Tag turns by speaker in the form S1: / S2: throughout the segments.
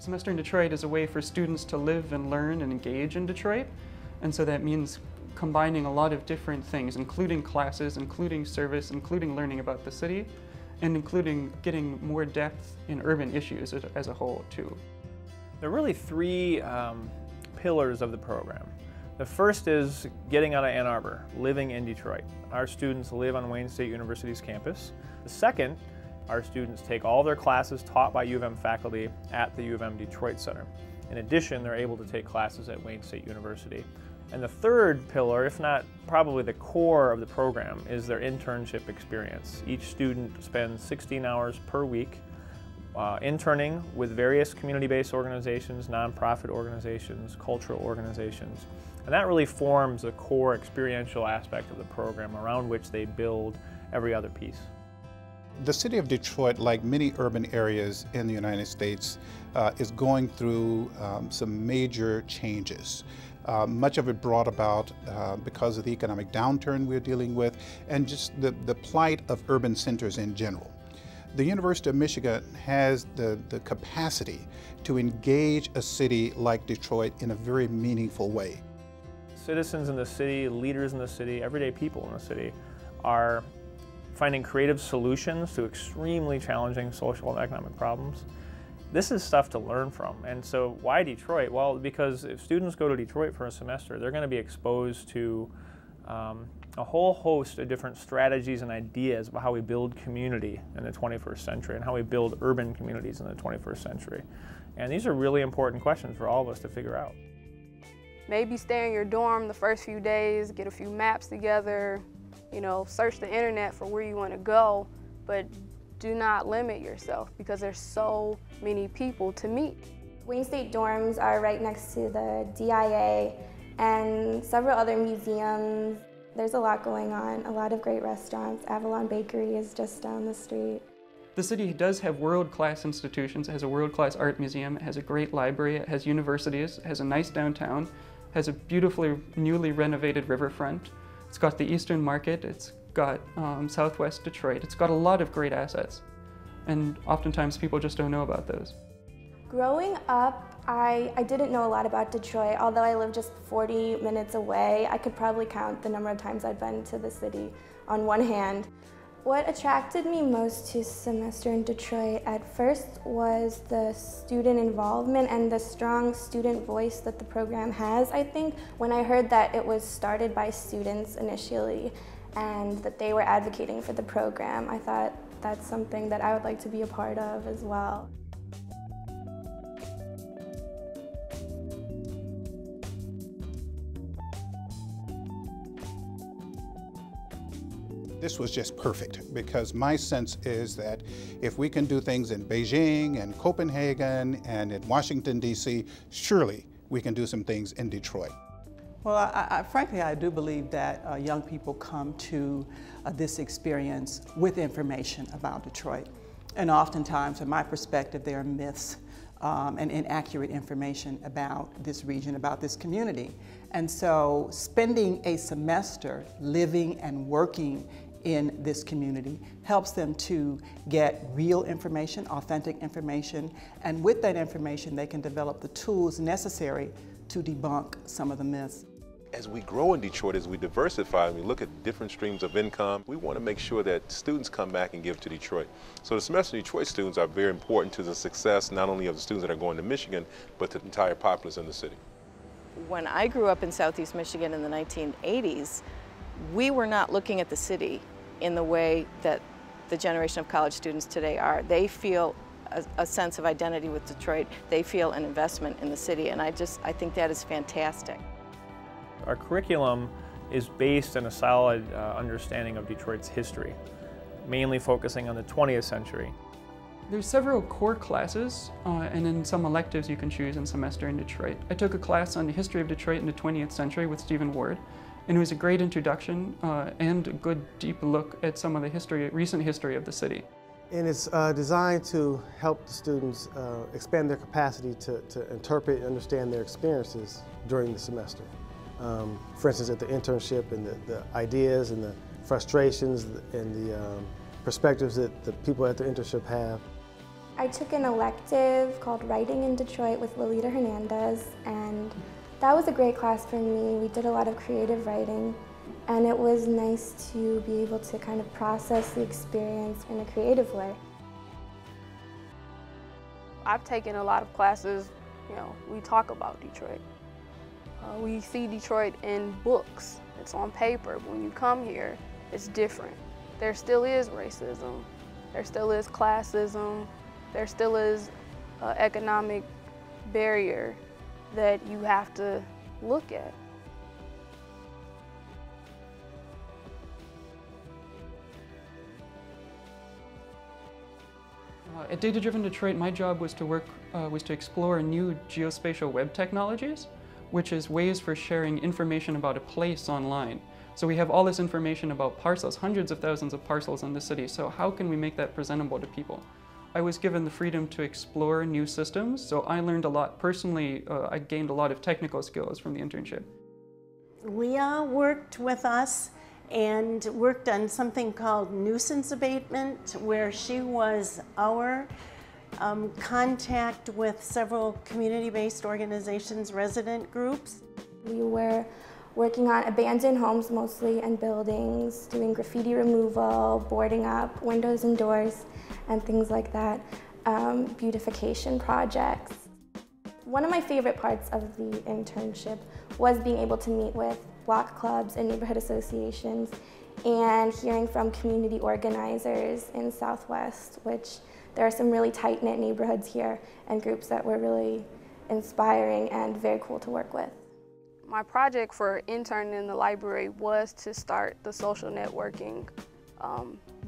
S1: Semester in Detroit is a way for students to live and learn and engage in Detroit, and so that means combining a lot of different things, including classes, including service, including learning about the city, and including getting more depth in urban issues as a whole, too.
S2: There are really three pillars of the program. The first is getting out of Ann Arbor, living in Detroit. Our students live on Wayne State University's campus. The second, our students take all their classes taught by U of M faculty at the U of M Detroit Center. In addition, they're able to take classes at Wayne State University. And the third pillar, if not probably the core of the program, is their internship experience. Each student spends 16 hours per week interning with various community-based organizations, nonprofit organizations, cultural organizations. And that really forms the core experiential aspect of the program around which they build every other piece.
S3: The city of Detroit, like many urban areas in the United States, is going through some major changes. Much of it brought about because of the economic downturn we're dealing with and just the plight of urban centers in general. The University of Michigan has the capacity to engage a city like Detroit in a very meaningful way.
S2: Citizens in the city, leaders in the city, everyday people in the city are finding creative solutions to extremely challenging social and economic problems. This is stuff to learn from. And so why Detroit? Well, because if students go to Detroit for a semester, they're going to be exposed to a whole host of different strategies and ideas about how we build community in the 21st century and how we build urban communities in the 21st century. And these are really important questions for all of us to figure out.
S4: Maybe stay in your dorm the first few days, get a few maps together, search the internet for where you want to go, but do not limit yourself because there's so many people to meet.
S5: Wayne State dorms are right next to the DIA and several other museums. There's a lot going on, a lot of great restaurants. Avalon Bakery is just down the street.
S1: The city does have world-class institutions. It has a world-class art museum, it has a great library, it has universities, it has a nice downtown, has a beautifully newly renovated riverfront. It's got the Eastern Market, it's got Southwest Detroit. It's got a lot of great assets, and oftentimes people just don't know about those.
S5: Growing up, I didn't know a lot about Detroit. Although I live just 40 minutes away, I could probably count the number of times I've been to the city on one hand. What attracted me most to semester in Detroit at first was the student involvement and the strong student voice that the program has. I think when I heard that it was started by students initially and that they were advocating for the program, I thought that's something that I would like to be a part of as well.
S3: This was just perfect because my sense is that if we can do things in Beijing and Copenhagen and in Washington, D.C., surely we can do some things in Detroit.
S6: Well, frankly, I do believe that young people come to this experience with information about Detroit. And oftentimes, from my perspective, there are myths and inaccurate information about this region, about this community. And so spending a semester living and working in this community helps them to get real information, authentic information, and with that information they can develop the tools necessary to debunk some of the myths.
S7: As we grow in Detroit, as we diversify and we look at different streams of income, we want to make sure that students come back and give to Detroit. So the Semester in Detroit students are very important to the success not only of the students that are going to Michigan, but the entire populace in the city.
S8: When I grew up in Southeast Michigan in the 1980s, we were not looking at the city in the way that the generation of college students today are. They feel a sense of identity with Detroit. They feel an investment in the city, and I think that is fantastic.
S2: Our curriculum is based on a solid understanding of Detroit's history, mainly focusing on the 20th century.
S1: There's several core classes, and then some electives you can choose in semester in Detroit. I took a class on the history of Detroit in the 20th century with Stephen Ward, and it was a great introduction and a good deep look at some of the recent history of the city.
S9: And it's designed to help the students expand their capacity to interpret and understand their experiences during the semester. For instance, at the internship and the ideas and the frustrations and the perspectives that the people at the internship have.
S5: I took an elective called Writing in Detroit with Lolita Hernandez, and that was a great class for me. We did a lot of creative writing, and it was nice to be able to kind of process the experience in a creative way.
S4: I've taken a lot of classes, we talk about Detroit. We see Detroit in books, it's on paper. When you come here, it's different. There still is racism, there still is classism, there still is an economic barrier that you have to look at.
S1: At Data-Driven Detroit, my job was to explore new geospatial web technologies, which is ways for sharing information about a place online. So we have all this information about parcels, hundreds of thousands of parcels in the city, so how can we make that presentable to people? I was given the freedom to explore new systems, so I learned a lot. Personally, I gained a lot of technical skills from the internship.
S10: Leah worked with us and worked on something called nuisance abatement, where she was our contact with several community-based organizations, resident groups.
S5: We were working on abandoned homes mostly and buildings, doing graffiti removal, boarding up windows and doors, and things like that, beautification projects. One of my favorite parts of the internship was being able to meet with block clubs and neighborhood associations and hearing from community organizers in Southwest, which there are some really tight-knit neighborhoods here and groups that were really inspiring and very cool to work with.
S4: My project for interning in the library was to start the social networking,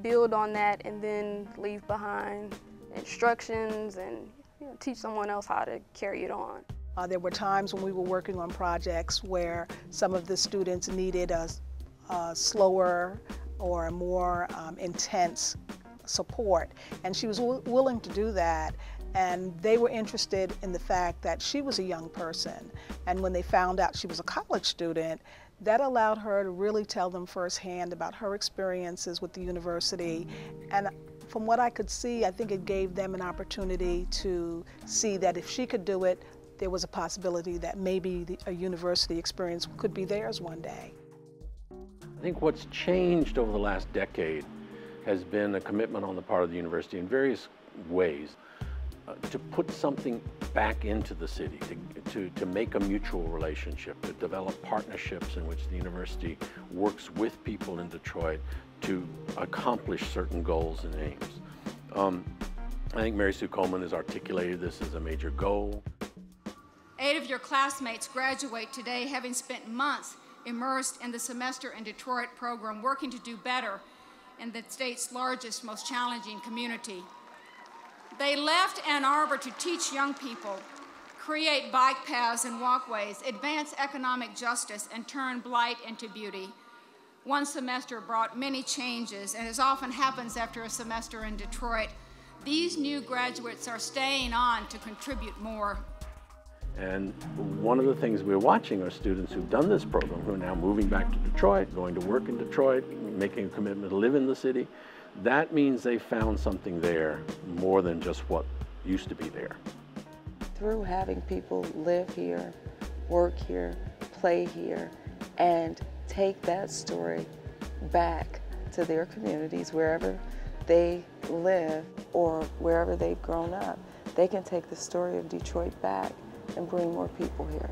S4: build on that, and then leave behind instructions and teach someone else how to carry it on.
S11: There were times when we were working on projects where some of the students needed a slower or a more intense support, and she was willing to do that. And they were interested in the fact that she was a young person, and when they found out she was a college student, that allowed her to really tell them firsthand about her experiences with the university. And from what I could see, I think it gave them an opportunity to see that if she could do it, there was a possibility that maybe a university experience could be theirs one day.
S12: I think what's changed over the last decade has been a commitment on the part of the university in various ways to put something back into the city, to make a mutual relationship, to develop partnerships in which the university works with people in Detroit to accomplish certain goals and aims. I think Mary Sue Coleman has articulated this as a major goal.
S13: 8 of your classmates graduate today having spent months immersed in the Semester in Detroit program, working to do better in the state's largest, most challenging community. They left Ann Arbor to teach young people, create bike paths and walkways, advance economic justice, and turn blight into beauty. One semester brought many changes, and as often happens after a semester in Detroit, these new graduates are staying on to contribute more.
S12: And one of the things we're watching are students who've done this program, who are now moving back to Detroit, going to work in Detroit, making a commitment to live in the city. That means they found something there more than just what used to be there.
S14: Through having people live here, work here, play here, and take that story back to their communities, wherever they live or wherever they've grown up, they can take the story of Detroit back and bring more people here.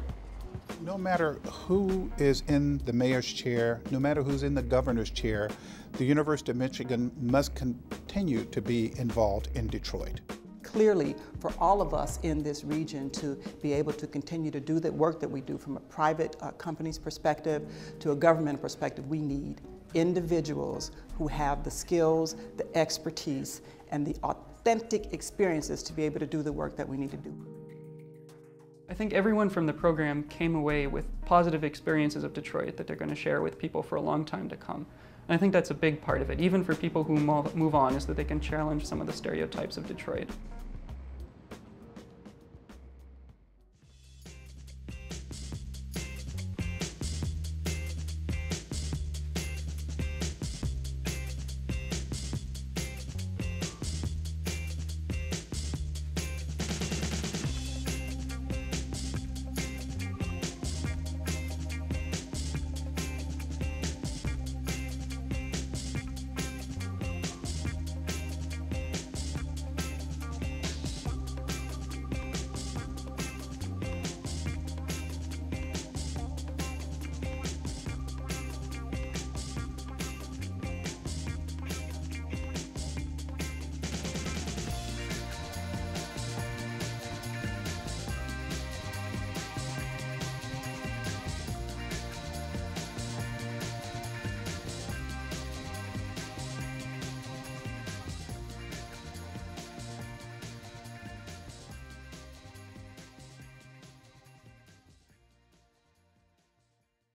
S3: No matter who is in the mayor's chair, no matter who's in the governor's chair, the University of Michigan must continue to be involved in Detroit.
S6: Clearly, for all of us in this region to be able to continue to do the work that we do from a private company's perspective to a government perspective, we need individuals who have the skills, the expertise, and the authentic experiences to be able to do the work that we need to do.
S1: I think everyone from the program came away with positive experiences of Detroit that they're going to share with people for a long time to come. And I think that's a big part of it, even for people who move on, is that they can challenge some of the stereotypes of Detroit.